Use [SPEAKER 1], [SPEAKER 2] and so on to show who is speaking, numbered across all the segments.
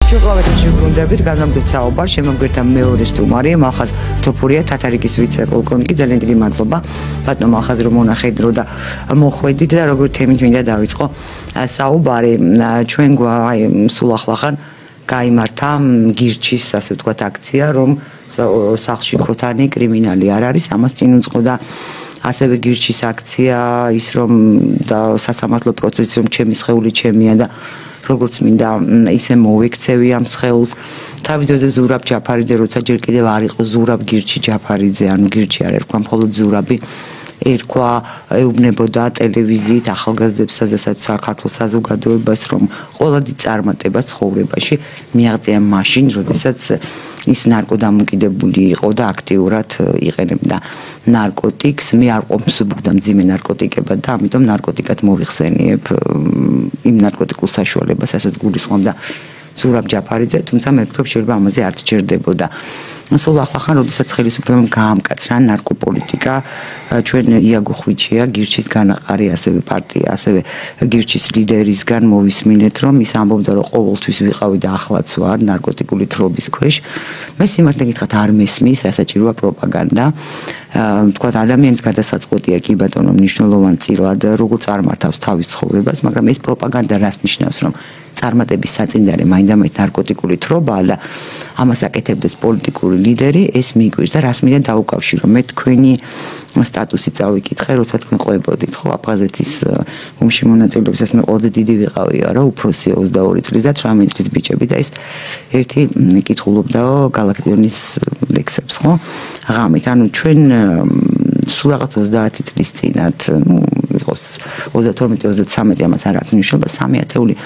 [SPEAKER 1] Ჩუკლავეთში გუნდებით განამდვილ საუბარს შემოგვერთა მეორე სტუმარი მალხაზ თოფურია თათარიკის ვიცე-პოლკოვნიკი ძალიან დიდი მადლობა ბატონო მალხაზ რომ მონახეთ დრო და მოხვედით და როგორ თემით მინდა დავიწყო საუბარი ჩვენ სულ ახლახან გაიმართა გირჩის ასე ვთქვათ აქცია რომ სახლში ქოთანი კრიმინალი არ არის ამას წინ უძღოდა ასევე გირჩის აქცია ის რომ და სასამართლო პროცესი რომ ჩემი სხეული ჩემია და როგორც მინდა ისე მოვექცევი ამ სხეულს თავის დროზე ზურაბ ჯაფარიძე როცა ჯერ კიდევ არ იყო ზურაბ გირჩი ჯაფარიძე ანუ გირჩი არ ერქვა მხოლოდ ზურაბი ერქვა ეუბნებოდა ტელევიზიით ახალგაზრდებსა და საქართველოს საზოგადოებას რომ ყოველდღე წარმატება ცხოვრებაში მიაღწია მაშინ როდესაც ის ნარკოდამოკიდებული იყო და აქტიურად იყენებდა ნარკოტიკს მე არ ყოფს და მძიმე ნარკოტიკებად და ამიტომ ნარკოტიკად მოვიხსენიებ იმ ნარკოტიკულ საშუალებას ასაც გულისხმობდა ზურაბ ჯაფარიძე თუმცა მე ვფიქრობ შეიძლება ამაზე არ სჭირდებოდა სულ ახლახან როდესაც ხელისუფლებამ გაამკაცრა ნარკოპოლიტიკა ჩვენ იაგო ხვიჩია გირჩის განაყარი ასევე პარტია ასევე გირჩის ლიდერისგან მოვისმინეთ რომ ის ამბობდა რომ ყოველთვის ვიყავი და ახლაც ვარ ნარკოტიკული თრობის ქვეშ მე სიმართლე გითხრათ არ მესმის სასაჭიროა პროპაგანდა თქვათ ადამიანის გადასაწყვეტია კი ბატონო მნიშვნელოვან წილად როგორ წარმართავს თავის ცხოვრებას მაგრამ ეს პროპაგანდა რას ნიშნავს რომ წარმატების საწინდარი მაინდა-მაინც ნარკოტიკული თრობაა და ამას აკეთებდეს პოლიტიკური ლიდერი ეს მიგვირს და რას მინდა დაუკავშირო მე თქვენი სტატუსი წავიკითხე როცა თქვენ ყვებოდით ხო აფხაზეთის ომში მონაწილეობისას მე ყველაზე დიდი ვიყავი არა უფროსი 22 წლის და 18 წლის ბიჭები და ეს ერთი კითხულობდაო გალაქტიონის ლექსებს ხო ღამით ანუ ჩვენ სულ რაღაც 30 წლის წინათ იყოს 32-33 ამას არ აქვს მნიშვნელობა 3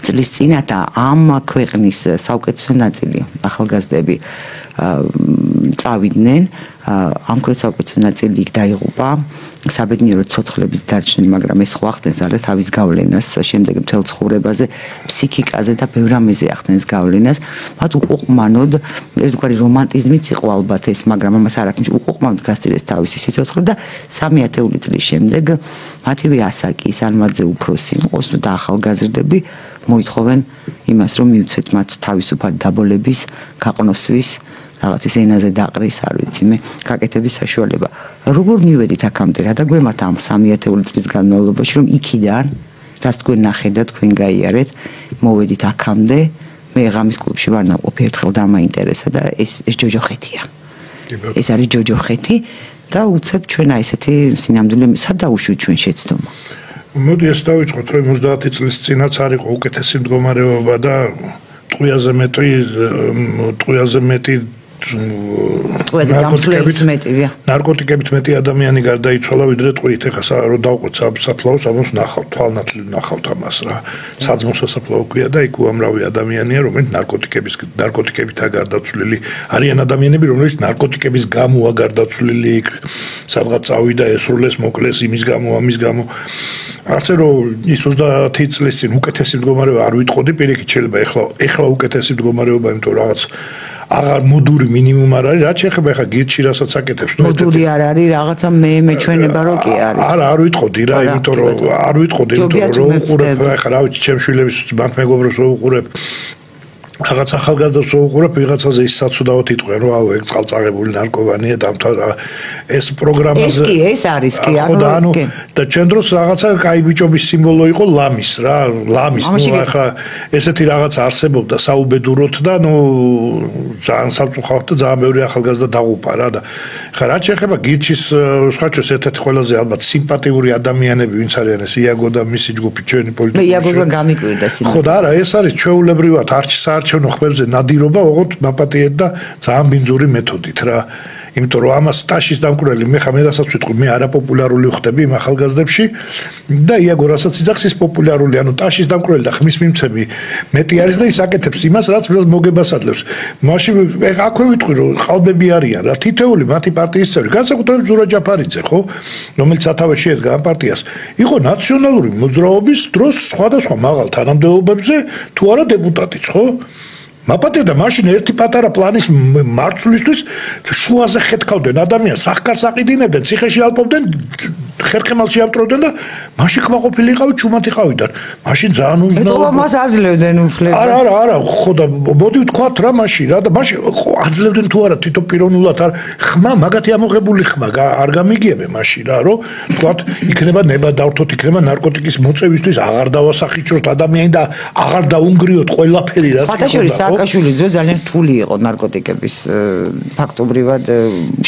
[SPEAKER 1] წლის წინათ ამ ქვეყნის საუკეთესო ნაწილი ახალგაზრდები წავიდნენ ამ ქვეყნის საუკეთესო ნაწილი იქ დაიღუპა საბედნიერო ცოცხლების დარჩენილი მაგრამ ეს ხო ახდენს არა თავის გავლენას შემდეგ მთელ ცხოვრებაზე ფსიქიკაზე და ბევრ რამეზე ახდენს გავლენას მათ უყუყმანოდ ერთგვარი რომანტიზმიც იყო ალბათ ეს მაგრამ ამას არ აქვს უყუყმანოდ გასწირეს თავისი სიცოცხლე და 3 წლის შემდეგ მათივე ასაკი სალმაძე უფროსი ყოს და ახალგაზრდები მოითხოვენ იმას რომ მივცეთ მათ თავისუფალი დაბოლების გაყნოსვის რაღაცის ენაზე დაყრის არ ვიცი მე გაკეთების საშუალება როგორ მივედით აქამდე რა და გვემართა ამ 3 წლის განმავლობაში რომ იქიდან რაც თქვენ ნახეთ და თქვენ გაიარეთ მოვედით აქამდე მე ღამის კლუბში ვარ ნაყოფი ერთხელ დამაინტერესა და ეს ჯოჯოხეთია ეს არის ჯოჯოხეთი და უცებ ჩვენ აი ესეთი სინამდვილე სად დაუშვით ჩვენ შეცდომა
[SPEAKER 2] მოდი ეს დავიწყოთ რომ 30 წლის წინაც არ იყო უკეთესი მდგომარეობა და ტყვიაზე მეტი ნარკოტიკებით მეტი ადამიანი გარდაიცვალა ვიდრე ტყვიით ეხლა რომ დავყოთ საფლავს ამას ნახავთ თვალნათლივ ნახავთ ამას რა საძმოს საფლავი ქვია და იქ უამრავი ადამიანია რომელიც ნარკოტიკებით გარდაცვლილი არიან ადამიანები რომელიც ნარკოტიკების გამოა გარდაცვლილი იქ სადღაც წავიდა ესრულეს მოკლეს იმის გამო ამის გამო ასე რომ ის 30 წლის წინ უკეთესი მდგომარეობა არ ვიტყოდი პირიქით შეიძლება ეხლა უკეთესი მდგომარეობა იმიტომ რაღაც აღარ მოდური მინიმუმ არ არის რაც შეეხება ხა გირჩი რასაც აკეთებს
[SPEAKER 1] მოდური არ არის რაღაცა მე ჩვენება რო კი არის
[SPEAKER 2] არ ვიტყოდი რა იმიტომ რომ არ ვიტყოდი იმიტომ რომ უყურებ ხა რა ვიცი ჩემ შვილების ბანკ მეგობრებს რო უყურებ რაღაც ახალგაზრდებს უყურებ ვიღაცაზე ის საცუდაოდ იტყვენ რომ აუ ეგ წყალწაღებული ნარკომანია დამთავრდა ეს პროგრამაზე
[SPEAKER 1] ეს არის კი
[SPEAKER 2] ანუ და ჩვენ დროს რაღაცა კაი ბიჭობის სიმბოლო იყო ლამის რა ლამის ნუ ახლა ესეთი რაღაც არსებობდა საუბედუროთ და ნუ ძალიან სამწუხაროდ და ძალიან ბევრი ახალგაზრდა დაღუპა რა და ხა რაც შეეხება გირჩის სხვაჩოს ერთ-ერთი ყველაზე ალბათ სიმპათიური ადამიანები ვინც არიან ეს იაგო და მისი ჯგუფი ჩვენი პოლიტიკური
[SPEAKER 1] მე იაგოზა გამიკვირდა სიმბოლო
[SPEAKER 2] ხო და არა ეს არის ჩვეულებრივად არჩევნო ხმებზე ნადირობა ოღონდ მაპატიეთ და ძალიან ბინძური მეთოდით რა იმიტომ რომ ამას ტაშის დამკვრელი მე ხა მე რასაც ვიტყვი მე არაპოპულარული ვხდები იმ ახალგაზრდებში და იაგო რასაც იძახს ის პოპულარული ანუ ტაშის დამკვრელი და ხმის მიმცემი მეტი არის და ის აკეთებს იმას რაც მოგებას ადლევს მაშინ აქვე ვიტყვი რომ ყალბები არიან რა თითეული მათი პარტიის წევრი განსაკუთრებით ზურაბ ჯაფარიძე ხო რომელიც სათავეში ედგა ამ პარტიას იყო ნაციონალური მოძრაობის დროს სხვადასხვა მაღალ თანამდებობებზე თუ არა დეპუტატიც ხო მაპატია და მაშინ ერთი პატარა პლანის მარცვლისთვის შუაზე ხეთქავდნენ ადამიანს სახკარს აყიდინებდნენ ციხეში ალპობდნენ ხერხემალში ავტროდნენ და მაშინ ხმაყოფილი იყავი, ჩუმად იყავიდან. მაშინ ძალიან უზნაო.
[SPEAKER 1] ეტყობა მას აძლევდნენ უფლებას.
[SPEAKER 2] არა, ხო და მოდი ვთქვათ რა მაშინ რა და მაშინ აძლევდნენ თუ არა თვითონ პიროვნულად არ ხმა მაგათი ამოღებული ხმა არ გამიგიებენ მაშინ რა რომ ვთქვათ იქნება ნება დავთოთ იქნება ნარკოტიკის მოწევისთვის აღარ დავასახიჩროთ ადამიანი და აღარ დაუნგრიოთ ყველაფერი რაც
[SPEAKER 1] ხათაშორის სააკაშვილის ძე ძალიან რთული იყო ნარკოტიკების ფაქტობრივად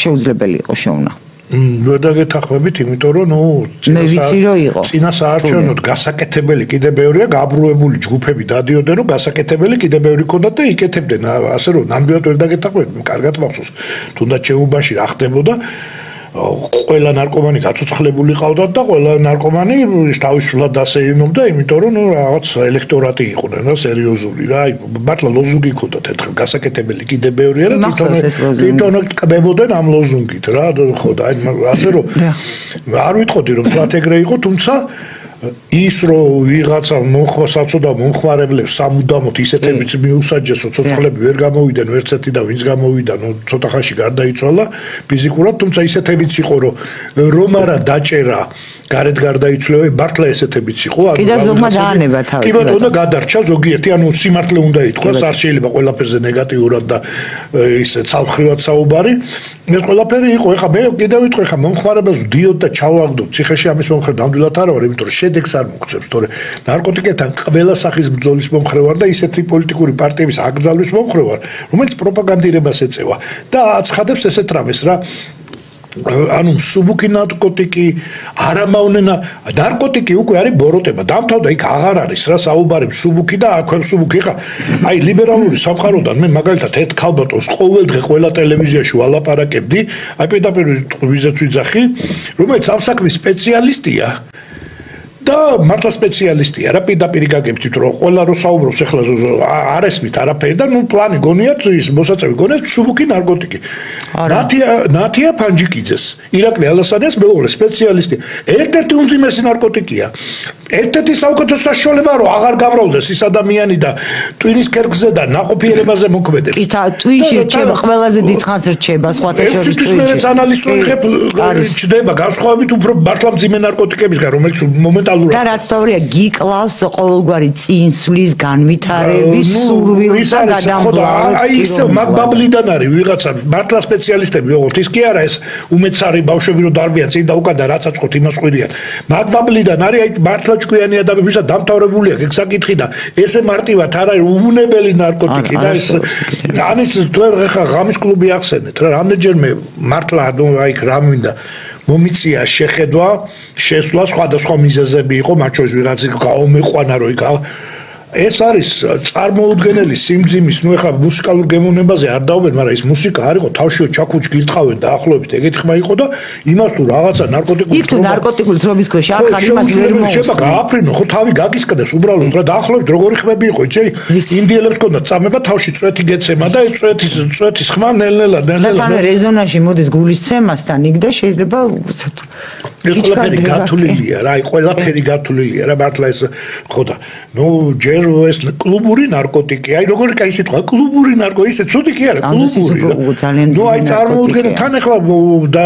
[SPEAKER 1] შეუძლებელი იყო შეუნა
[SPEAKER 2] ვერ დაგეთანხმებით, იმიტომ რომ წინა საარჩევნოდ გასაკეთებელი კიდე ბევრია, გაბრუებული ჯგუფები დადიოდნენ, რომ გასაკეთებელი კიდე ბევრი ქონდათ და იკეთებდნენ, ასე რომ ნამდვილად ვერ დაგეთანხმებით, კარგად მახსოვს. თუნდაც ჩემობაში რა ხდებოდა, ყველა ნარკომანი გაცოცხლებული ყავდათ და ყველა ნარკომანი თავისუფლად დასეირნობდა, იმიტომ რომ რაღაც ელექტორატი იყვნენ რა სერიოზული რა, მართლა ლოზუნგი ქონდათ ერთხელ გასაკეთებელი კიდე ბევრია და თვითონ კბებოდნენ ამ ლოზუნგით რა, ხო და ასე რომ არ ვიტყოდი რომ თქვათ ეგრე იყო, თუმცა ის რომ ვიღაცა საწოდა მომხმარებლებს სამუდამოდ ისეთებიც მიუსაჯესო ცოცხლები ვერ გამოვიდნენ ვერც ერთი და ვინც გამოვიდა ცოტა ხანში გარდაიცვალა ფიზიკურად თუმცა ისეთებიც იყო რომ არა დაჭერა გარეთ გარდაიცვლება მართლა ესეთებიც იყო
[SPEAKER 1] კიდე ზოგმა დაანება თავი
[SPEAKER 2] კი ბატონო გადარჩა ზოგიერთი ანუ სიმართლე უნდა ითქვას არ შეიძლება ყველაფერზე ნეგატიურად და ისე ცალმხრივად საუბარი ეს ყველაფერი იყო ეხა მე კიდე ვიტყვი ეხა მომხმარებელს ვდიოდ და ჩავაგდოთ ციხეში ამის მომხრე ნამდვილად არა ვარ იმიტომ რომ შედეგს არ მოგწევს თორე ნარკოტიკებთან ყველა სახის ბრძოლის მომხრე ვარ და ისეთი პოლიტიკური პარტიების აკრძალვის მომხრე ვარ რომელიც პროპაგანდირებას ეწევა და აცხადებს ესეთ რამეს რა ანუ სუბუქი ნარკოტიკი არამავნენა ნარკოტიკი უკვე არის ბოროტება დამთავრდა იქ აღარ არის რა საუბარი სუბუქი და აქვე სუბუქი ხა აი ლიბერალური სამყაროდან მე მაგალითად ერთ ქალბატონს ყოველდღე ყველა ტელევიზიაში ვალაპარაკებდი აი პირდაპირ ვიზეც ვიძახი რომელიც ამ საქმის სპეციალისტია და მართლა სპეციალისტია რა პირდაპირ გაგებთ რომ ყველა რო საუბრობს ახლა არ ესმით არაფერი და ნუ პლანი გონიათ ის მოსაწევი გონიათ სუბუქი ნარკოტიკი ნათია ფანჯიკიძეს ირაკლი ალასანიას მეორე სპეციალისტი ერთ-ერთი უმძიმესი ნარკოტიკია ერთ-ერთი საუკეთესო საშუალება რომ აღარ გამრავლდეს ის ადამიანი და ტვინის კერგზე და ნაყოფიერებაზე მოქმედებს
[SPEAKER 1] კი ტვინში რჩება ყველაზე დიდხანს რჩება სხვათა შორის
[SPEAKER 2] ტვინში ეს მეც ანალისტური ჩდება განსხვავებით უფრო მართლა მძიმე ნარკოტიკებისგან რომელიც მომენტალურად
[SPEAKER 1] და რაც თავია გიკლავს ყოველგვარი წინსვლის განვითარების სურვილს და გადამბლავებს
[SPEAKER 2] აი ისე მაგბაბლიდან არის ვიღაცა მართლა სპეციალისტები ოღონდ ის კი არა ეს უმეცარი ბავშვები რო დარბიან წინ და უკან და რაც აწყოთ იმას ყვირიან მაგბაბლიდან არის აი მართლა ჭკვიანი ადამები ვისაც დამთავრებული აქვს ეგ საკითხი და ესე მარტივად არ არის უვნებელი ნარკოტიკი და ეს ამის თუ ხა ღამის კლუბი ახსენეთ რა რამდენჯერმე მართლა აი რა მინდა მომიწია შეხედვა შესვლა სხვადასხვა მიზეზები იყო მათ შორის ვიღაც გაომეყვანა რომ იქ ეს არის წარმოუდგენელი სიმძიმის ნუ ეხლა მუსიკალურ გემოვნებაზე არ დავბენ მაგრამ ის მუსიკა არ იყო თავშიო ჩაქუჩ გირტყავენ დაახლოებით ეგეთი ხმა იყო და იმას თუ რაღაცა ნარკოტიკული
[SPEAKER 1] იქ თუ ნარკოტიკული თრობის ქვეშ ახალ იმას ვერ მოუსწრებს
[SPEAKER 2] შეიძლება გააფრინო ხო თავი გაგისკდეს უბრალოდ რა დაახლოებით როგორი ხმები იყო იცი ინდიელებს ქონდა წამება თავში წვეთი გეცემა და ეს წვეთის ხმა ნელ-ნელა
[SPEAKER 1] და რეზონანსში მოდის გულისცემასთან იქ და შეიძლება
[SPEAKER 2] ეს ყველაფერი გათვლილია რა აი ყველაფერი გათვლილია რა მართლა ეს ხო და ნუ ეს კლუბური ნარკოტიკი, აი როგორი კაი სიტყვა, კლუბური ნარკოტიკი, ისე ცუდი კი არა, კლუბური. ნუ აი წარმოუდგენელი თან ახლა და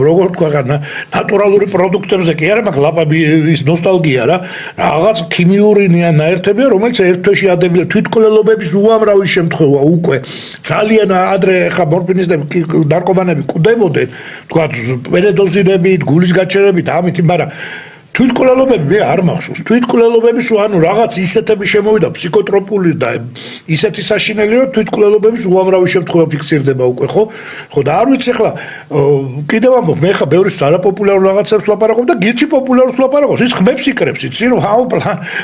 [SPEAKER 2] როგორ თქვა ნატურალური პროდუქტებზე კი არა, მაგრამ ლაპაბი ის ნოსტალგია რა. რაღაც ქიმიური ნაერთებია, რომელიც ერთ თვეში ადებია თვითკვლელობების უამრავი შემთხვევა უკვე. ძალიან ადრე ახლა მორფინისტები ნარკომანები კვდებოდნენ, თქვა პერედოზირებით, გულის გაჩერებით, ამით, მაგრამ თვითკვლელობები მე არ მახსოვს თვითკვლელობების ანუ რაღაც ისეთები შემოვიდა ფსიქოტროპული და ისეთი საშინელი რომ თვითკვლელობების უამრავი შემთხვევა ფიქსირდება უკვე ხო და არ ვიცი ახლა კიდევ ამბობ მე ხა ბევრი არაპოპულარულ რაღაცებს ლაპარაკობ და გირჩი პოპულარულს ლაპარაკობს ის ხმებს იკრებს იცი რომ ჰაუ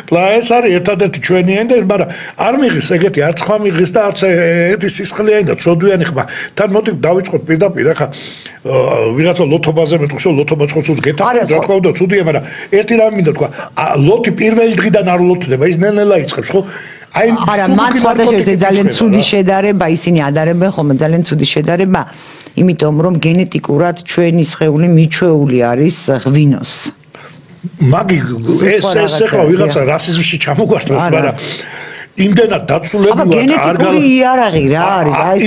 [SPEAKER 2] პლა ეს არის ერთადერთი ჩვენიანი და მაგრამ არ მიღის ეგეთი არც ხმა მიღის და არც ერთი სისხლიანი და ცოდვიანი ხმა თან მოდი დავიწყოთ პირდაპირ ახლა ვიღაცა ლოთობაზე მეტყვის რომ ლოთობა წყოცოს გეთახმება რა თქმა უნდა ცუდია მაგრამ ერთი რამე მინდა თქვა ლოთი პირველი დღიდან არ ლოთდება ის ნელ-ნელა იწყებს ხო აი
[SPEAKER 1] არა მათ სხვადასხვა ძალიან ცუდი შედარება ისინი ადარებენ ხოლმე ძალიან ცუდი შედარება იმიტომ რომ გენეტიკურად ჩვენი სხეული მიჩვეული არის ღვინოს
[SPEAKER 2] მაგი ეს ახლა ვიღაცა რასიზმში ჩამოგვართავს მაგრამ იმდენად დაცულები ვართ,
[SPEAKER 1] გენეტიკური იარაღი რა არის? აი ეს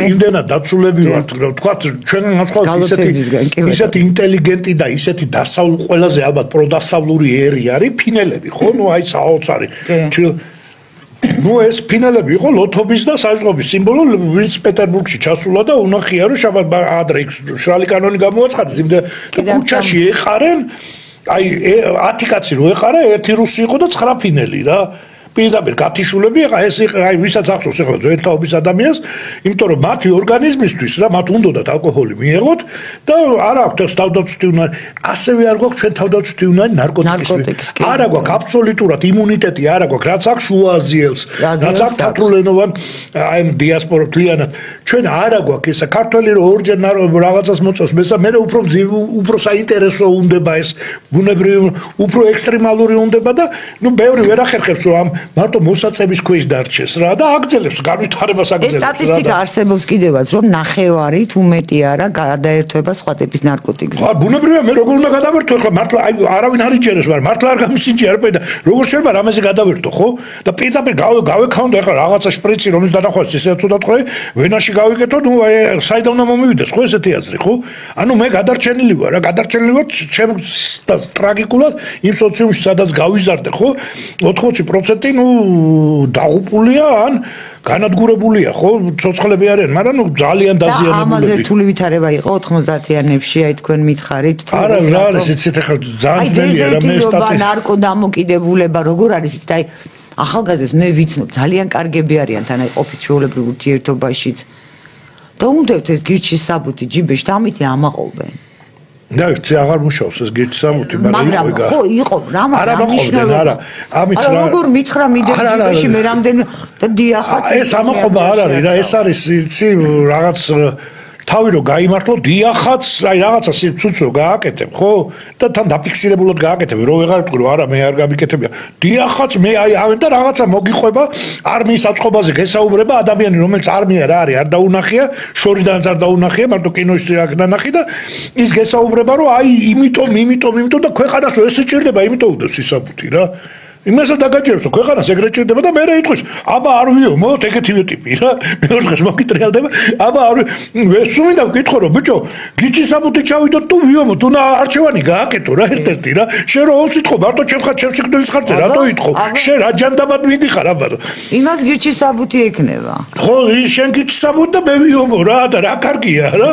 [SPEAKER 2] იმდენად დაცულები ვართ, რომ თქვა ჩვენ განსხვავებით ისეთი ინტელიგენტი და ისეთი ყველაზე ალბათ პროდასავლური ერი არის ფინელები, ხო? ნუ აი საოცარი. ნუ ეს ფინელები იყო ლოთობის და საზღობის სიმბოლო, ვინც პეტერბურგში ჩასულა და უნახია რომ შაბათ ადრე შრალი კანონი გამოაცხადეს, იმდა კუჩაში ეყარენ, აი 10 კაცი რო ეყარა, ერთი რუსი იყო და 9 ფინელი რა. პირდაპირ გათიშულები, ეს აი ვისაც ახსოვს ახლა ძველთაობის ადამიანს, იმიტომ რომ მათი ორგანიზმისთვის რა მათ უნდათ ალკოჰოლი მიეღოთ და არ აქვს თავდაცვითი უნარი, ასევე არ გვაქვს ჩვენ თავდაცვითი უნარი ნარკოტიკის. არა გვაქვს აბსოლუტურად იმუნიტეტი, არა გვაქვს, რაც აქვს შუა აზიელს, რაც აქვს თათრულენოვან აი დიასპორა კლიანად. ჩვენ არა გვაქვს ესა ქართველი რომ ორჯერ რაღაცას მოწოს, მესამე უფრო საინტერესო უნდება ეს ბუნებრივი, უფრო ექსტრემალური უნდება და ნუ ბევრი ვერ ახერხებს რომ მარტო მოსაწების ქვეშ დარჩეს რა და აგზელებს განვითარებას აგზელებს რა. ეს
[SPEAKER 1] სტატისტიკა არსებობს კიდევაც რომ ნახევარით უმეტი არა გადაერთვება სხვა ტიპის ნარკოტიკზე.
[SPEAKER 2] ხო, ბუნებრივია მე როგორ უნდა გადავერთო ხა მართლა აი არავინ არ იჭერებს, მაგრამ მართლა არ გამისინჯი არ პედა. როგორ შეიძლება რამეზე გადავერთო, ხო? და პირდაპირ გავეკავდა ხა რაღაცა შპრიცი რომელიც დანახვას ისეც უნდა თქვი, ვენაში გავიკეთო, ნუ აი საიდან უნდა მომივიდეს, ხო ესეთი აზრი, ხო? ანუ მე გადარჩენილი ვარ რა, გადარჩენილი ვარ ჩემს ტრაგიკულად იმ სოციუმში სადაც გავიზარდე, ხო? 80% ნუ დაღუპულია ან განადგურებულია ხო ცოცხლები არიან მაგრამ ნუ ძალიან დაზიანებულები
[SPEAKER 1] ამაზე რთული ვითარება იყო 90-იანებში აი თქვენ მითხარით
[SPEAKER 2] არა რა არის იცით ახლა ძალიან ძნელია რა მე
[SPEAKER 1] სტატისტიკა ნარკოდამოკიდებულება როგორ არის იცით აი ახალგაზრდებს მე ვიცნობ ძალიან კარგები არიან თან აი ყოფით ჩვეულებრივ ურთიერთობაშიც და უნდათ ეს გირჩის საბუთი ჯიბეში და ამით ამაყობენ
[SPEAKER 2] და ეს აღარ მუშაობს ეს გირჩის საბუთი
[SPEAKER 1] მაგრამ ხო იყო რამაც
[SPEAKER 2] არა მაყობდნენ არა ამით რა
[SPEAKER 1] როგორ მითხრა მიდეს ჯიბეში მე რამდენი და დიახაც
[SPEAKER 2] ეს ამაყობა არ არის რა ეს არის იცი რაღაც თავი რო გაიმართლო დიახაც აი რაღაცა სიცუცო გააკეთებ ხო და თან დაფიქსირებულად გააკეთებ რო ვეღარ ვთქვი რომ არა მე არ გამიკეთებია დიახაც მე აი ავენ და რაღაცა მოგიყვება არმიის აწყობაზე გესაუბრება ადამიანი რომელიც არმია რა არის არ დაუნახია შორიდან არ დაუნახია მარტო კინოში რა ნახი და ის გესაუბრება რომ აი იმიტომ და ქვეყანას რომ ეს ჭირდება იმიტომ უდეს ისაბუთი რა იმასაც დაგაჭირებს ქვეყანას ეგრეთ ჭირდება და მე რა იტყვის აბა არ ვიომოთ ეგეთივე ტიპი რა მეორე დღეს მოგიტრიალდება აბა არ სულ მინდა ვკითხო რომ ბიჭო გიჩი საბუთი ჩავიდოთ თუ ვიომოთ თუ არჩევანი გააკეთო რა ერთ-ერთი რა შენ რო უსიტყო მარტო ჩემს სიკვდილის ხარჯზე რატო იტყო შენ რა ჯანდაბად მიდიხარ აბა
[SPEAKER 1] იმას გიჩი საბუთი ექნება
[SPEAKER 2] ხო შენ გიჩი საბუთი და მე ვიომო რა და რა კარგია რა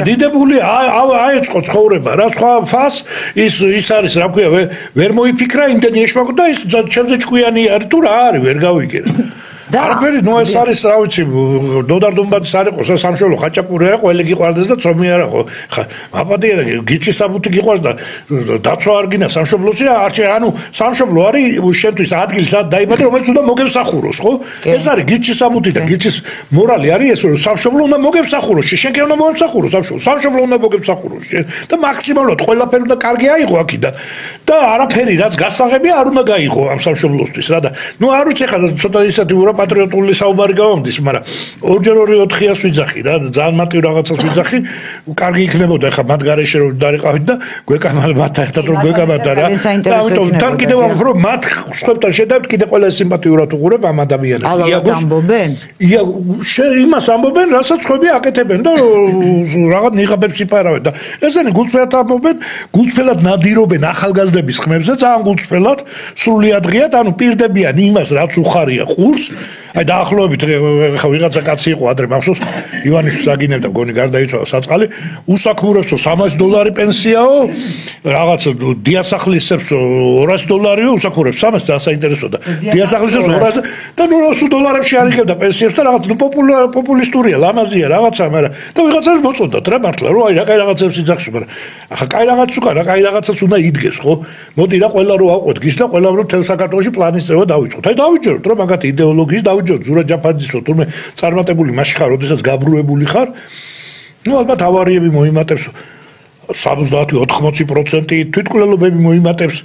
[SPEAKER 2] დიდებული აეწყო ცხოვრება რა სხვა ფას ის არის რა ქვია ვერ მოიფიქრა იმდენი ეშმაკო და ის ჩემზე ჭკვიანი არის თუ რა არის ვერ გავიგე არაფერი ნუ ეს არის რა ვიცი დოდარ დუმბაძის არ იყო სამშობლო ხაჭაპურია ყველი გიყვარდეს და ცომი არა ხო ხა აპატია გიჩი საბუთი გიყვარს და დაცვა არ გინა სამშობლოსი არჩე ანუ სამშობლო არის შენთვის ადგილი სად დაიბადე რომელიც უნდა მოგემსახუროს ხო ეს არის გიჩი საბუთი და გიჩის მორალი არის ეს რომ სამშობლო უნდა მოგემსახუროს შენ კი უნდა მოგემსახუროს სამშობლო უნდა მოგემსახუროს და მაქსიმალურად ყველაფერი უნდა კარგი აიღო აქიდან და არაფერი რაც გასაღებია არ უნდა გაიღო ამ სამშობლოსთვის რა და ნუ არ ვიცი ხა ცოტა ისეთი პატრიოტული საუბარი გავამდის, მაგრამ 2-4-4-ს ვიძახი რა, ძალიან მარტივ რაღაცას ვიძახი, კარგი იქნებოდა ხა მათ გარეშე რომ დარიყავით და გვეკამალ მათ ერთად რომ გვეკამათ რა. ამიტომ თან კიდევ ვამბობ, მათ სხვებთან შედავთ კიდე ყველა სიმპათიურად უყურებ ამ ადამიანებს.
[SPEAKER 1] იაგოს ამბობენ?
[SPEAKER 2] იმას ამბობენ, რასაც ხვები აკეთებენ და რაღაც ნიღაბებს იფარავენ და ესენი გულწრფელად ამბობენ, გულწრფელად ნადირობენ ახალგაზრდების ხმებზე, ძალიან გულწრფელად, სრულიად ღიად, ანუ პირდებიან იმას, რაც უხარია ყურს აი დაახლოებით ხა ვიღაცა კაცი იყო ადრე მახსოვს ივანიშვილს აგინებდა გონი გარდაიცვალა საწყალი უსაქმურებსო $300 პენსიაო რაღაც დიასახლისებს $200 usakურებს 300 ძალიან საინტერესოა დიასახლისებს 200 და ნუ $100-ში არიგებდა პენსიებს და რაღაც პოპულისტურია ლამაზია რაღაცა მაგრამ და ვიღაცას მოწოდათ რა მართლა რომ აი რა კაი რაღაცებს იძახში მაგრამ ახლა კაი რაღაც უკან რა კაი რაღაცაც უნდა იდგეს ხო მოდი რა ყველა რო ავყვეთ გის და ყველა რო თელ საქართველოში პლანის წევა დავიწყოთ აი დავიჯეროთ რომ მაგათ იდეოლოგიის დავიჯეროთ ზურა ჯაფაძისო თურმე წარმატებული მაშინ ხარ როდესაც გაბრუებული ხარ ნუ ალბათ ავარიები მოიმატებს 70-80% თვითმკვლელობები მოიმატებს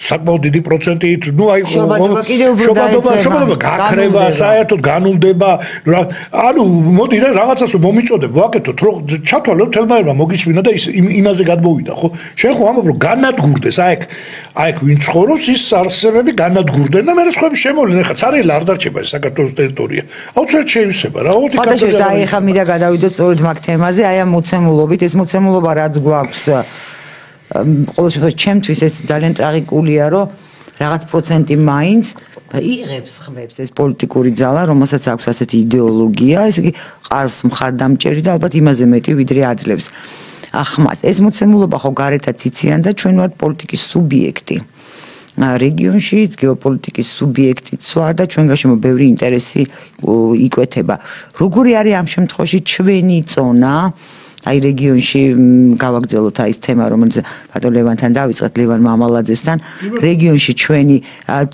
[SPEAKER 2] საკმაოდ დიდი პროცენტით, ნუ აი შობადობა გაქრება, საერთოდ განულდება, ანუ მოდი რა რაღაცას მომიწოდებ, ვაკეთოთ, რომ ჩათვალოთ თელმაერმა მოგისმინა და იმაზე გადმოვიდა, ხო? შენ ხო ამბობ, რომ განადგურდეს, აი ვინ ცხოვრობს, ის არსებები განადგურდნენ და მე სხვები შემოვლენ, ხა ცარიელი არ დარჩება ეს საქართველოს ტერიტორია. აუცილებლად შეივსება რა, ოდი
[SPEAKER 1] კაცობრიობა. აი ხა მინდა გადავიდოთ სწორედ მაგ თემაზე, აი ამ მოცემულობით, ეს მოცემულობა რაც გვაქვს ყოველ შემთხვევაში ჩემთვის ეს ძალიან ტრაგიკულია, რომ რაღაც პროცენტი მაინც იღებს ხმებს ეს პოლიტიკური ძალა, რომელსაც აქვს ასეთი იდეოლოგია, ესე იგი ყარს მხარდამჭერი და ალბათ იმაზე მეტი ვიდრე აძლევს ახმას. ეს მოცემულობა ხო გარეთაც იციან და ჩვენ ვართ პოლიტიკის სუბიექტი. რეგიონში გეოპოლიტიკის სუბიექტიც ვარ და ჩვენ გარშემო ბევრი ინტერესი იკვეთება. როგორი არის ამ შემთხვევაში ჩვენი წონა? აი რეგიონში გავაგრძელოთ აი ეს თემა, რომელიც ბატონ ლევანთან დავიწყეთ, ლევან მამალაძესთან, რეგიონში ჩვენი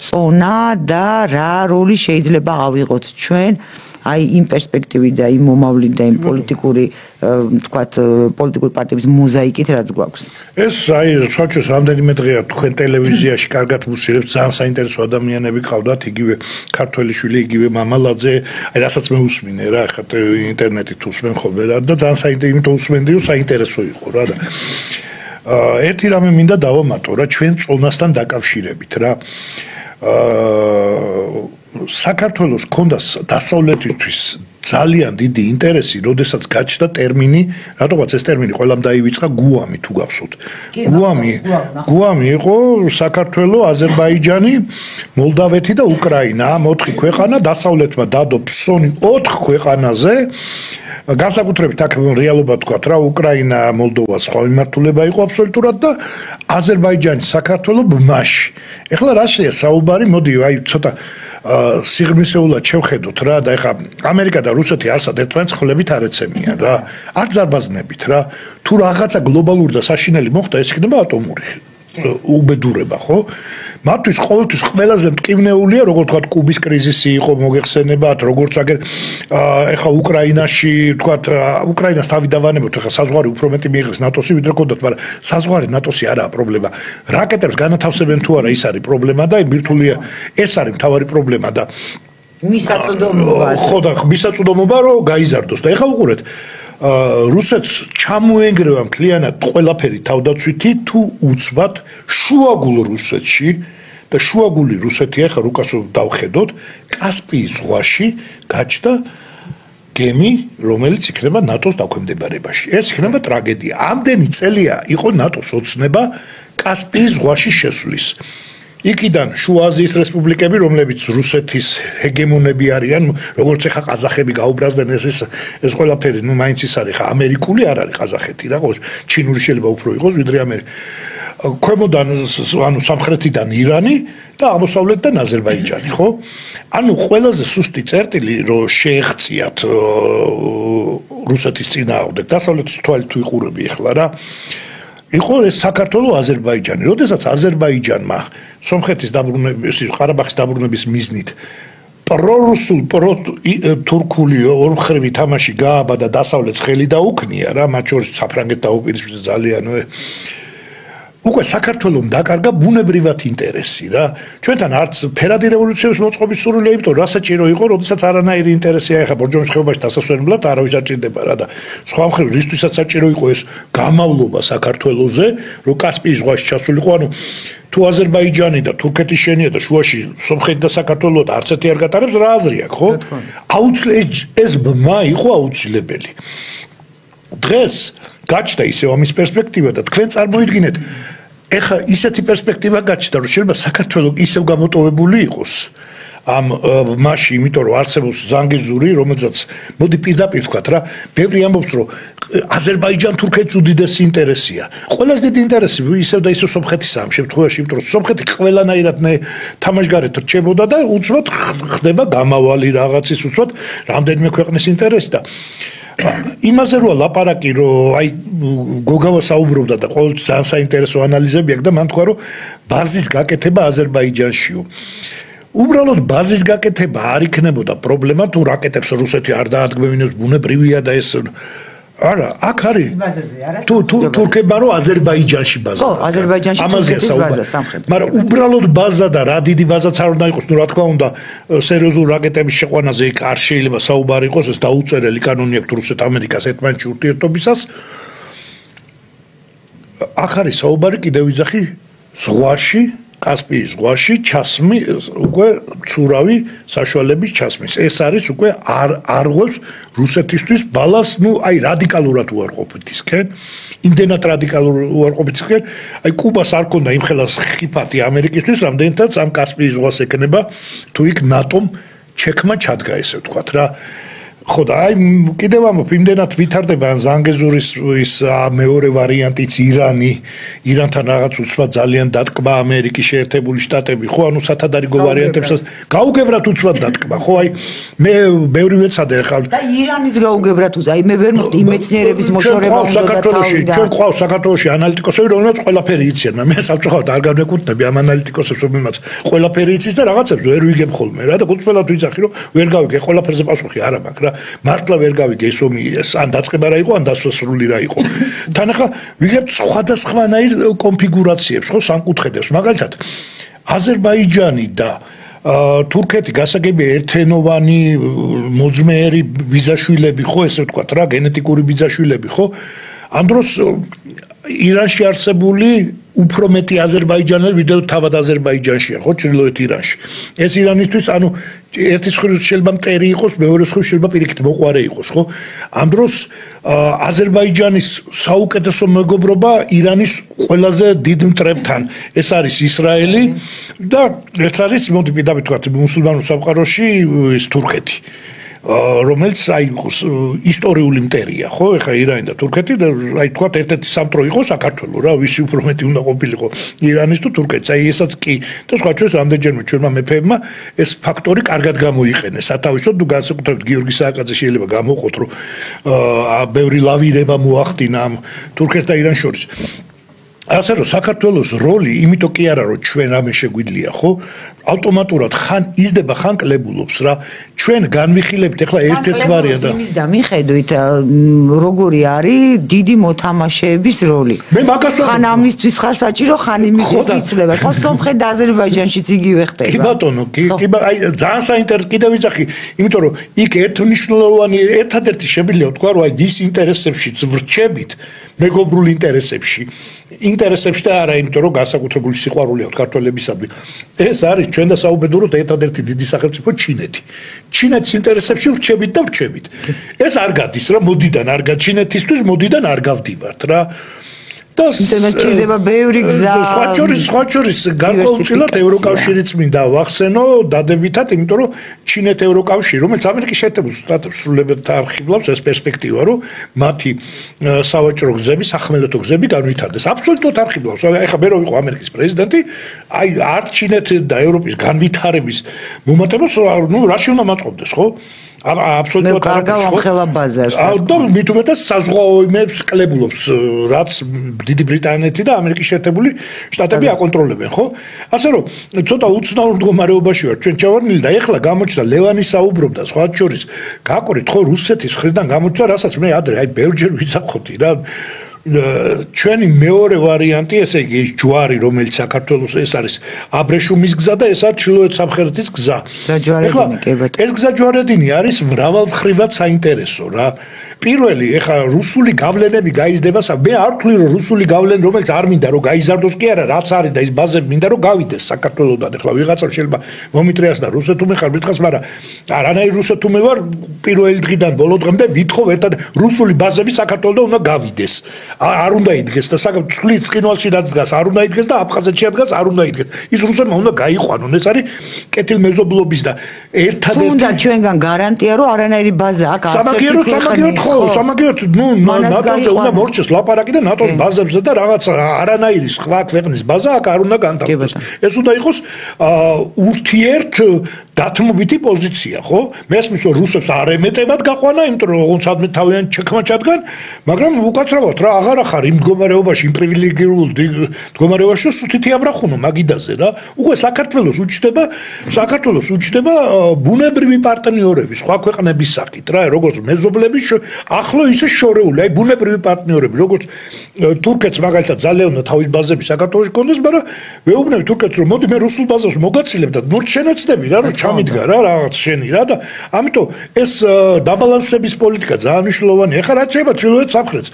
[SPEAKER 1] წონა და რა როლი შეიძლება ავიღოთ ჩვენ აი იმ პერსპექტივით და იმ მომავლით და იმ პოლიტიკური თქვათ პოლიტიკური პარტიების მოზაიკით რაც გვაქვს.
[SPEAKER 2] ეს აი საჩოს რამდენიმე დღეა თქვენ ტელევიზიაში კარგად მუსირებს, ძალიან საინტერესო ადამიანები ყავდათ, იგივე ქართველი შვილი, იგივე მამალაძე, აი რასაც მე უსმინე რა, ხა ინტერნეტით უსმენ ხოლმე რა და ძალიან საინტერესო უსმენდი, საინტერესო იყო რა და ერთი რამე მინდა დავამატო რა, ჩვენ წონასთან დაკავშირებით რა. საქართველოს ქონდა დასავლეთისთვის ძალიან დიდი ინტერესი, როდესაც გაჩნდა ტერმინი, რატომაც ეს ტერმინი ყველამ დაივიწყა გუამი თუ გახსოვთ. გუამი იყო საქართველო, აზერბაიჯანი, მოლდავეთი და უკრაინა, ამ 4 ქვეყანა დასავლეთმა დადო ფსონი 4 ქვეყანაზე. განსაკუთრებით აქ რეალობა თქვა რა, უკრაინა, მოლდოვა სხვა მიმართულება იყო აბსოლუტურად და აზერბაიჯანი, საქართველო ბმაში. ეხლა რა შეიძლება საუბარი, მოდი აი ცოტა სიღრმისეულად შევხედოთ რა და ეხლა ამერიკა და რუსეთი არსად ერთმანეთს ხლებით არ ეცემიან რა. არ ზარბაზნებით რა. თუ რაღაცა გლობალური და საშინელი მოხდა, ეს იქნება ატომური უბედურება, ხო? მათთვის ყოველთვის ყველაზე მტკივნეულია, როგორ თქვა კუბის კრიზისი იყო მოგეხსენებათ, როგორც აგერ ეხლა უკრაინაში, თქვა უკრაინას თავი დავანებოთ, ეხლა საზღვარი უფრო მეტი მიიღეს ნატოსი, ვიდრე კონდათ, მაგრამ საზღვარი ნატოსი არაა პრობლემა. რაკეტებს განათავსებენ თუ არა, ის არის პრობლემა და ბირთვულია, ეს არის მთავარი პრობლემა და
[SPEAKER 1] მისაწვდომობა.
[SPEAKER 2] ხო და მისაწვდომობა რომ გაიზარდოს და ეხლა უყურეთ რუსეთს ჩამოენგრევა მთლიანად ყველაფერი თავდაცვითი თუ უცბად შუაგულ რუსეთში და შუაგული რუსეთი ახლა რუკასო დავხედოთ კასპიის ზღვაში გაჩნდა გემი რომელიც იქნება ნატოს დაქვემდებარებაში ეს იქნება ტრაგედია ამდენი წელია იყო ნატოს ოცნება კასპიის ზღვაში შესვლის იქიდან შუა აზიის რესპუბლიკები, რომლებიც რუსეთის ჰეგემონები არიან, როგორც ახლა ყაზახები გაუბრაზდნენ ეს ყველაფერი, ნუ მაინც ის არის ხა ამერიკული არ არის ყაზახეთი რა, ყოველ ჩინური შეიძლება უფრო იყოს, ვიდრე ამერიკა. ქვემოდან ანუ სამხრეთიდან ირანი და აღმოსავლეთიდან აზერბაიჯანი, ხო? ანუ ყველაზე სუსტი წერტილი რო შეეღწიათ რუსეთის წინააღმდეგ, დასავლეთის თვალით თუ იყურები ახლა რა იყო ეს საქართველოს აზერბაიჯანი. როდესაც აზერბაიჯანმა სომხეთის დაბრუნების, ყარაბაღის დაბრუნების მიზნით პრორუსულ პროტურქული ორმხრივი თამაში გააბადა დასავლეთს ხელი დაუქნია რა, მათ შორის საფრანგეთ დაუპირისპირდა ძალიან უკვე საქართველოს დაკარგა ბუნებრივად ინტერესი რა. ჩვენთან არც ფერადი რევოლუციის მოწყობის სურვილი, იმიტომ რომ საჭირო იყო, როდესაც არანაირი ინტერესია ეხა ბორჯომის ხეობაში დასასვენებლად არავის არ ჭირდება რა და სხვა მხრივ რისთვისაც საჭირო იყო ეს გამავლობა საქართველოზე, რომ კასპიის ზღვაში ჩასულიყო, ანუ თუ აზერბაიჯანი და თურქეთი შენია და შუაში სომხეთი და საქართველო და არც ერთი არ გატარებს რა აზრი აქვს, ხო? აუცილებლად ეს ბმა იყო აუცილებელი. დღეს გაჩნდა ისევ ამის პერსპექტივა და თქვენ წარმოიდგინეთ ეხა ისეთი პერსპექტივა გაჩნდა რომ შეიძლება საქართველოს ისევ გამოტოვებული იყოს ამ მასში იმიტომ რომ არსებობს ზანგეზური რომელსაც მოდი პირდაპირ ვთქვათ რა ბევრი ამბობს რომ აზერბაიჯან-თურქეთის უდიდესი ინტერესია ყველაზე დიდი ინტერესი ისევ და ისევ სომხეთისა ამ შემთხვევაში იმიტომ რომ სომხეთი ყველანაირად თამაშგარეთ რჩებოდა და უცბად ხდება გამავალი რაღაცის უცბად რამდენიმე ქვეყნის ინტერესი და იმაზე რო ლაპარაკი რომ აი გოგავა საუბრობდა და ყოველთვის ძალიან საინტერესო ანალიზები აქვს და მან თქვა რომ ბაზის გაკეთება აზერბაიჯანშიო. უბრალოდ ბაზის გაკეთება არ იქნებოდა პრობლემა თუ რაკეტებს რუსეთი არ დაადგმევინებს ბუნებრივია და ეს არა, აქ არის თურქებმა რომ აზერბაიჯანში ბაზა.
[SPEAKER 1] ხო, აზერბაიჯანში თურქეთის ბაზა სამხრეთით.
[SPEAKER 2] მაგრამ უბრალოდ ბაზა და რა დიდი ბაზაც არ უნდა იყოს, რა თქმა უნდა, სერიოზულ რაკეტების შეყვანაზე იქ არ შეიძლება საუბარი იყოს, ეს დაუწერელი კანონი აქვს რუსეთ-ამერიკას ერთმანეთში ურთიერთობისას. აქ არის საუბარი კიდევ ვიძახი ზღვაში, კასპიის ზღვაში ჩასმი უკვე ცურავი საშუალების ჩასმის. ეს არის უკვე არღვევს რუსეთისთვის ბალას, აი რადიკალურად უარყოფითისკენ, იმდენად რადიკალურ უარყოფითისკენ, აი კუბას არ ქონდა იმხელას ხიფათი ამერიკისთვის, რამდენადაც ამ კასპიის ზღვას ეკნება თუ იქ ნატომ ჩექმა ჩადგა ესე ვთქვათ რა. ხო და აი კიდევ ამბობ იმდენად ვითარდება ან ზანგეზურის ის მეორე ვარიანტიც ირანთან რაღაც უცბად ძალიან დატკბა ამერიკის შეერთებული შტატები ხო ანუ სათადარიგო ვარიანტებსაც გაუგებრად უცბად დატკბა ხო აი მე ბევრი ვეცადე ხალ
[SPEAKER 1] და ირანიც გაუგებრად აი მე ვერ მოხდი იმეცნიერების მოშორება უნდა
[SPEAKER 2] საქართველოში ჩვენ ყავს საქართველოში ანალიტიკოსები რომელსაც ყველაფერი იციან მე საბჭოხავთ არ განვეკუთვნები ამ ანალიტიკოსებს რომელსაც ყველაფერი იცის და რაღაცებს ვერ ვიგებ ხოლმე რა და გულწრფელად ვიძახი რომ ვერ გავიგე ყველაფერზე პასუხი არ მაქვს რა მართლა ვერ გავიგე ეს ომი ან დაწყება რა იყო ან დასასრული რა იყო თან ახლა ვიგებთ სხვადასხვანაირ კონფიგურაციებს ხო სამკუთხედებს მაგალითად აზერბაიჯანი და თურქეთი გასაგებია ერთენოვანი მოძმეერი ბიძაშვილები ხო ესე ვთქვათ რა გენეტიკური ბიძაშვილები ხო ამ დროს ირანში არსებული უფრო მეტი აზერბაიჯანელი ვიდრე თავად აზერბაიჯანშია ხო ჩრდილოეთ ირანში ეს ირანისთვის ანუ ერთის მხრივ შეიძლება მტერი იყოს მეორეს მხრივ შეიძლება პირიქით მოყვარე იყოს ხო ამ დროს აზერბაიჯანის საუკეთესო მეგობრობა ირანის ყველაზე დიდ მტრებთან ეს არის ისრაელი და ეს არის მოდი პირდაპირ ვთქვათ მუსულმანურ სამყაროში ეს თურქეთი რომელიც აი ისტორიული მტერია ხო ეხა ირანი და თურქეთი და აი თქვა ერთ-ერთი სამტრო იყო საქართველო რა ვისი უფრო მეტი უნდა ყოფილიყო ირანის თუ თურქეთის აი ესაც კი და სხვა ჩვენს რამდენჯერმე ჩვენმა მეფეებმა ეს ფაქტორი კარგად გამოიყენეს სათავისოდ თუ განსაკუთრებით გიორგი სააკაძე შეიძლება გამოყოთ რომ ბევრი ლავირება მოახდინა ამ თურქეთს და ირანს შორის ასე რომ საქართველოს როლი იმიტომ კი არა რომ ჩვენ ამე შეგვიძლია ხო ავტომატურად ხან იზრდება ხან კლებულობს რა ჩვენ განვიხილებთ ახლა ერთ-ერთ ვარიანტად
[SPEAKER 1] იმის და მიხედვით როგორი არის დიდი მოთამაშეების როლი
[SPEAKER 2] მე მაგას
[SPEAKER 1] ხან ამისთვის ხარ საჭირო ხან იმისთვის იცლება ხო სომხეთ და აზერბაიჯანშიც იგივე ხდება
[SPEAKER 2] კი ბატონო კი აი ძალიან საინტერესო კიდევ ვიძახი იმიტომ რომ იქ ერთმნიშვნელოვანი ერთადერთი შეგვიძლია ვთქვა რომ აი დის ინტერესებშიც ვრჩებით მეგობრულ ინტერესებში და არა იმიტომ რომ განსაკუთრებული სიყვარული აქვს ქართველებისადმი ეს არის ჩვენ და საუბედუროთ ერთადერთი დიდი სახელმწიფო ჩინეთი ჩინეთის ინტერესებში ვრჩებით და ვრჩებით ეს არ გადის რა მოდიდან არ გადის ჩინეთისთვის მოდიდან არ გავდივართ რა და
[SPEAKER 1] სჭირდება ბევრი გზა
[SPEAKER 2] სხვა შორის გარკვეულწილად ევროკავშირიც მინდა ვახსენო დადებითად იმიტომ რომ ჩინეთ ევროკავშირი რომელიც ამერიკის შეერთებულ შტატებს სრულიად არხიბლავს ეს პერსპექტივა რომ მათი სავაჭრო გზები სახმელეთო გზები განვითარდეს აბსოლუტურად არხიბლავს ეხლა მე რო ვიყო ამერიკის პრეზიდენტი აი არც ჩინეთ და ევროპის განვითარების მომატებას რაში უნდა მაწყობდეს ხო აბსოლუტურად
[SPEAKER 1] კარგავამხელა ბაზარს
[SPEAKER 2] და მით უმეტეს საზღვაოებებს კლებულობს რაც დიდი ბრიტანეთი და ამერიკის შეერთებული შტატები აკონტროლებენ ხო ასე რომ ცოტა უცნაურ მდგომარეობაში ვარ ჩვენ ჩავარდნილი და ეხლა გამოჩნდა ლევანი საუბრობდა სხვა შორის გაკვრით ხო რუსეთის მხრიდან გამოჩნდა რასაც მე ადრე აი ბევრჯერ ვიცახოთი რა ჩვენი მეორე ვარიანტი ესე იგი ეს ჯვარი რომელიც საქართველოს ეს არის აბრეშუმის გზა და ეს არის ჩრდილოეთ სამხრეთის გზა
[SPEAKER 1] ეხლა
[SPEAKER 2] ეს გზა ჯვარედინი არის მრავალმხრივად საინტერესო რა პირველი ეხლა რუსული გავლენები გაიზრდება მე არ ვთვლი რომ რუსული გავლენა რომელიც არ მინდა რომ გაიზარდოს კი არა რაც არის და ის ბაზები მინდა რომ გავიდეს საქართველოსთან ეხლა ვიღაცა შეიძლება მომიტრიას და რუსეთუმე ხარ მითხას მაგრამ არანაირ რუსეთუმე ვარ პირველი დღიდან ბოლო დღემდე ვითხოვ ერთად რუსული ბაზები საქართველოსთან უნდა გავიდეს არ უნდა იდგეს და თვლის წინვალში რაც დგას არ უნდა იდგეს და აფხაზეთში დგას არ უნდა იდგეს ის რუსებმა უნდა გაიყვანონ ეს არის კეთილმეზობლობის და ერთადერთი
[SPEAKER 1] თუნდაც ჩვენგან გარანტია რომ არანაირი ბაზა აქ
[SPEAKER 2] სამაგიეროდ ნატოზე უნდა მორჩეს ლაპარაკი და ნატოს ბაზებზე და რაღაც არანაირი სხვა ქვეყნის ბაზა აქ არ უნდა განთავსდეს ეს უნდა იყოს ურთიერთ დათმობითი პოზიცია ხო მესმის რომ რუსებს არ ემეტებათ გაყვანა იმიტომ რომ ოღონდ თავიანთ ჩექმა ჩადგან მაგრამ უკაცრავად რა აღარ ახარ იმ მდგომარეობაში იმ პრივილეგირებულ მდგომარეობაში სუთითი აბრახუნო მაგიდაზე რა უკვე საქართველოს უჩნდება ბუნებრივი პარტნიორები სხვა ქვეყნების სახით რა როგორც მეზობლების ახლო ისე შორეული, აი ბუნებრივი პარტნიორები, როგორც თურქეთს მაგალითად ძალიან უნდა თავის ბაზები საქართველოში გქონდეს, მაგრამ ვეუბნები თურქეთს რომ მოდი მე რუსულ ბაზას მოგაცილებ და ნუ შენაცდები რა რომ ჩამიდგა რა რაღაც შენი რა და ამიტომ ეს დაბალანსების პოლიტიკა ძალიან მნიშვნელოვანია. ეხლა რაც შეიძლება ჩრდილოეთ სამხრეთს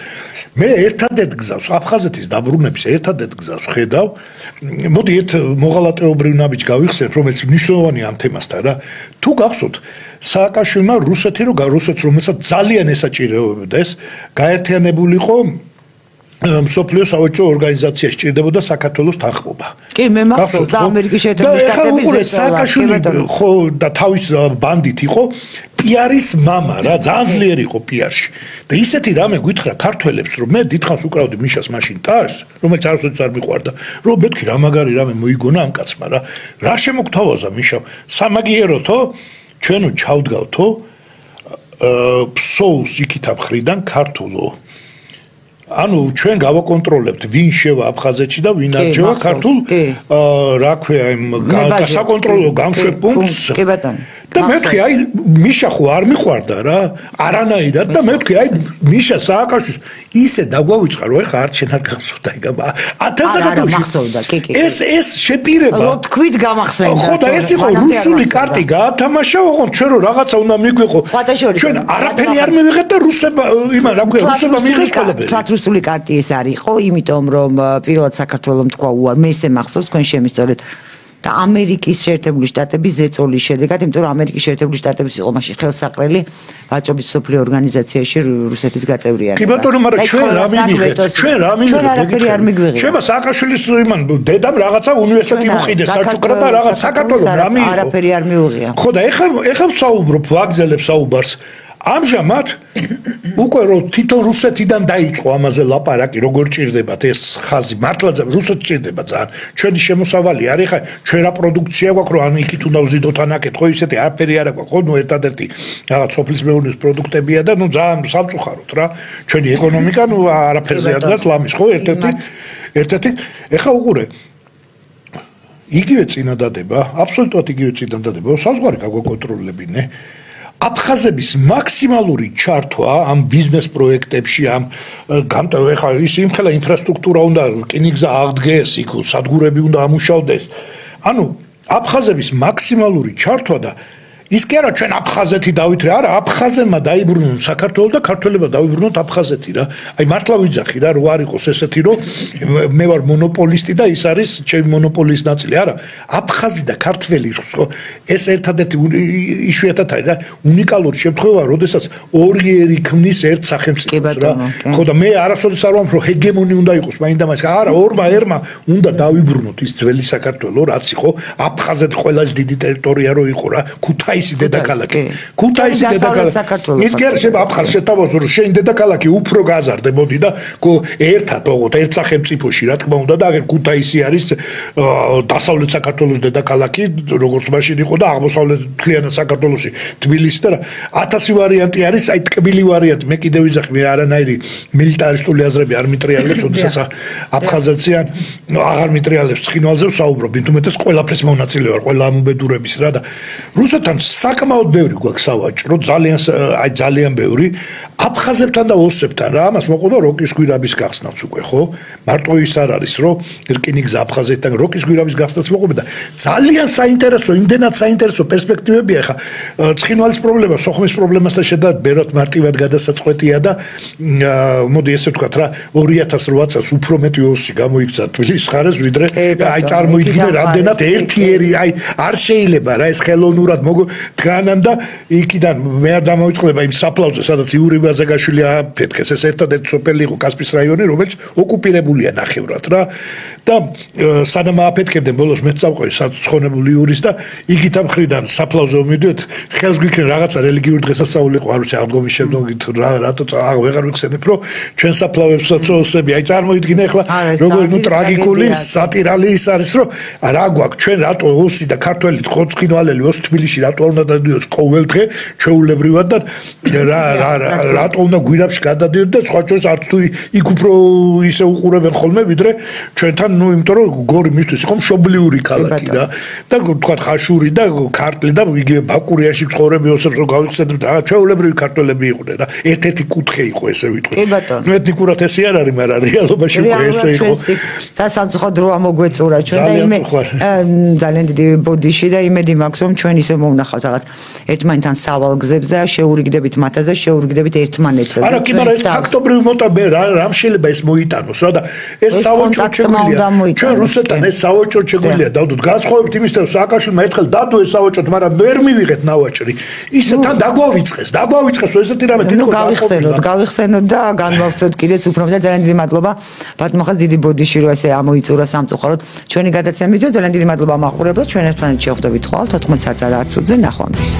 [SPEAKER 2] მე ერთადერთ გზავს აფხაზეთის დაბრუნების ერთადერთ გზავს ხედავ. მოდი ერთ მოღალატეობრივ ნაბიჯს გავიხსენებ, რომელიც მნიშვნელოვანია ამ თემასთან რა. თუ გახსოვთ სააკაშვილმა რუსეთს რომელსაც ძალიან ესაჭიროებდა ეს გაერთიანებულიყო მსოფლიო სავაჭრო ორგანიზაცია სჭირდებოდა საქართველოს თანხმობა.
[SPEAKER 1] კი, მე მახსოვს და ამერიკის შეერთებული შტატების
[SPEAKER 2] სააკაშვილი ხო და თავის ბანდით იყო პიარის მამა რა, ძალიან ძლიერი იყო პიარში. და ისეთი რამე გითხრა ქართველებს რომ მე დიდხანს უკრავდი მიშას მაშინ ტარს, რომელიც არასოდეს არ მიყვარდა, რომ მეთქი რა მაგარი რამე მოიგონა ამ კაცმა რა. რა შემოგთავაზა მიშა? სამაგიეროთო, ჩვენო ჩავდგავთო ფსოუს იქით ამხრიდან ქართულო. ანუ ჩვენ გავაკონტროლებთ ვინ შევა აფხაზეთში და ვინ არჩევა ქართულ რა ქვია იმ გასაკონტროლო გამშვებ პუნქტს.
[SPEAKER 1] კი ბატონო.
[SPEAKER 2] და მეთქი აი მიშა ხო არ მიყვარდა რა არანაირად და მეთქი აი მიშა სააკაშვილს ისე დაგვავიწყა რომ ეხა არჩენა გახსოვდა ეგ 1000 ეს შეპირება
[SPEAKER 1] რო თქვით გამახსენდა
[SPEAKER 2] ხო და ეს იყო რუსული კარტი გაათამაშა ოღონდ ჩვენ რო რაღაცა უნდა მიგვიყო ჩვენ არაფერი არ მივიღეთ და რუსება იმან რა ქვია რუსება მიიღეს ყველაფერი
[SPEAKER 1] თქვათ რუსული კარტი ეს არ იყო იმიტომ რომ პირველად საქართველოს თქვა უარ მე ესე მახსოვს თქვენ შემისწორეთ და ამერიკის შეერთებული შტატების ზეწოლის შედეგად, იმიტომ რომ ამერიკის შეერთებული შტატების იყო მაშინ ხელსაყრელი ვაჭრობის მსოფლიო ორგანიზაციაში რუსეთის გაწევრიანება.
[SPEAKER 2] კი ბატონო, მაგრამ ჩვენ რა მივიღეთ? ჩვენ
[SPEAKER 1] არაფერი არ მიგვიღეთ.
[SPEAKER 2] შეება სააკაშვილის იმან დედამ რაღაცა უნივერსიტეტი მოყიდეს საჩუქრა და რაღაც საქართველოს რა მიიღო?
[SPEAKER 1] არაფერი არ მიუღია.
[SPEAKER 2] ხო და ეხლა ვსაუბრობ, ვაგზელებ საუბარს. ამჟამად უკვე რომ თვითონ რუსეთიდან დაიწყო ამაზე ლაპარაკი როგორ ჭირდებათ ეს ხაზი მართლაც რუსეთს ჭირდება ძალიან ჩვენი შემოსავალი არის ხა ჩვენ რა პროდუქცია გვაქვს რომ ან იქით უნდა ვზიდოთ ანაკეთ ხო ისეთი არაფერი არ აქვს ხო ნუ ერთადერთი რაღაც სოფლის მეურნეობის პროდუქტებია და ნუ ძალიან სამწუხაროდ რა ჩვენი ეკონომიკა ნუ არაფერზე არ დგას ლამის ხო ერთ-ერთი ეხა უყურე იგივე წინადადება აბსოლუტურად იგივე წინადადება საზღვარი გაგვაკონტროლებინე აფხაზების მაქსიმალური ჩართვა ამ ბიზნეს პროექტებში ამ ეხლა ის იმხელა ინფრასტრუქტურა უნდა რკინიგზა აღდგეს იქ სადგურები უნდა ამუშავდეს ანუ აფხაზების მაქსიმალური ჩართვა და ის კი არა ჩვენ აფხაზეთი დავითრე არა აფხაზებმა დაიბრუნონ საქართველოს და ქართველებმა დაიბრუნოთ აფხაზეთი რა აი მართლა ვიძახი რა რო არ იყოს ესეთი რომ მე ვარ მონოპოლისტი და ის არის ჩემი მონოპოლის ნაწილი არა აფხაზი და ქართველი ხო ეს ერთადერთი იშვიათად არის რა უნიკალური შემთხვევაა როდესაც ორი ერი ქმნის ერთ სახელმწიფოს რა ხო და მე არასოდეს არ ვამბობ რომ ჰეგემონი უნდა იყოს მაინდა მას არა ორმა ერმა უნდა დაიბრუნოთ ის ძველი საქართველო რაც იყო აფხაზეთი ყველაზე დიდი ტერიტორია რო იყო რა ქუთაისი დედაქალაქი ქუთაისი დედაქალაქი ის კი არ შეიძლება აფხაზ შეთავაზო რომ შენ დედაქალაქი უფრო გაზარდებოდი და ერთად ოღონდ ერთ სახელმწიფოში რა თქმა უნდა და აგერ ქუთაისი არის დასავლეთ საქართველოს დედაქალაქი როგორც მაშინ იყო და აღმოსავლეთ მთლიანად საქართველოში თბილისი და 1000 ვარიანტი არის აი ტკბილი ვარიანტი მე კიდევ ვიზახი მე არანაირი მილიტარისტული აზრები არ მიტრიალებს ოდესაც აფხაზეთში აღარ მიტრიალებს ცხინვალზე ვსაუბრობ თუმეტეს ყველაფერს მონაწილე ვარ ყველა ამ უბედურების რა და რუსეთთან საკმაოდ ბევრი გვაქვს სავაჭრო ძალიან ბევრი აფხაზებთან და ოსებთან რა ამას მოყვება როკის გვირაბის გახსნაც უკვე ხო მარტო ის არ არის რომ რკინიგზა აფხაზეთთან როკის გვირაბის გახსნაც მოყვება და ძალიან საინტერესო იმდენად საინტერესო პერსპექტივებია ხა ცხინვალის პრობლემა სოხუმის პრობლემასთან შედარებით ბევრად მარტივად გადასაწყვეტია და მოდი ესე ვთქვათ რა 2008 წელს უფრო მეტი ოსი გამოიქცა თბილისის ხარეს ვიდრე აი წარმოიდგინე რამდენად ერთიერი აი არ შეიძლება რა ეს ხელოვნურად დგანან და იქიდან მე არ დამოვიწყდება იმ საფლავზე სადაც იური ბაზაგაშვილი აფეთქეს ეს ერთადერთი სოფელი იყო კასპის რაიონი რომელიც ოკუპირებულია ნახევრად რა და სანამ აფეთქებდნენ ბოლოს მე წავყვე საცხონებული იურის და იქით ამ ხრიდან საფლავზე მივიდეთ ხელს გვიქრენ რაღაცა რელიგიური დღესასწაული იყო არ ვიცი აღდგომის შემდგომ რატო აღარ ვიხსენებ რომ ჩვენ საფლავებსაც ოსები აი წარმოიდგინე ახლა როგორი ნუ ტრაგიკული სატირალი ის არის რომ რა გვაქვს ჩვენ რატო ოსი და ქართველი ხოცხინვალელი ოს თბილისში რატო რატო უნდა დადიოს ყოველდღე ჩვეულებრივად და რატო უნდა გვირაბში გადადიოთ და სხვა ჩვენს არც თუ იქ უფრო ისე უყურებენ ხოლმე ვიდრე ჩვენთან იმიტომ რომ გორი მისთვის იყო მშობლიური ქალაქი რა და თქვა ხაშური და ქართლი და იგივე ბაკურიაში ცხოვრები ოსებს რო გავიხსენებთ და ჩვეულებრივი ქართველები იყვნენ რა ერთ-ერთი კუთხე იყო ესე ვიტყვი ნუ ეთნიკურად ესე არ არის მაგრამ რეალობაში უკვე ესე იყო
[SPEAKER 1] და სამწუხაროდ დრო ამოგვეწურა ჩვენ და იმე ძალიან დიდი ბოდიში და იმედი მაქვს რომ ჩვენ ისე მოვნახავთ რაღაც ერთმანეთთან სავალ გზებს და შეურიგდებით მათაც და შეურიგდებით ერთმანეთს
[SPEAKER 2] არა კი მაგრამ ეს ფაქტობრივი მოტაბე რამ შეიძლება ეს მოიტანოს რა და ეს სავაჭრო შეგვიძლია ჩვენ რუსეთთან ეს სავაჭრო შეგვიძლია დავდოთ განსხვავებით იმის რომ სააკაშვილმა ერთხელ დადო ეს სავაჭრო მაგრამ ვერ მივიღეთ ნავაჭრი ისე თან დაგვავიწყეს ესეთი რამე
[SPEAKER 1] დიდი გავიხსენოთ და განვახცოთ კიდეც უფრო და ძალიან დიდი მადლობა ბატონო დიდი ბოდიში რომ ესე ამოიწურა სამწუხაროდ ჩვენი გადაცემის ძალიან დიდი მადლობა მაყურებლებს ჩვენ ერთმანეთს შევხვდებით ხვალ 14 საათზე ნახვამდის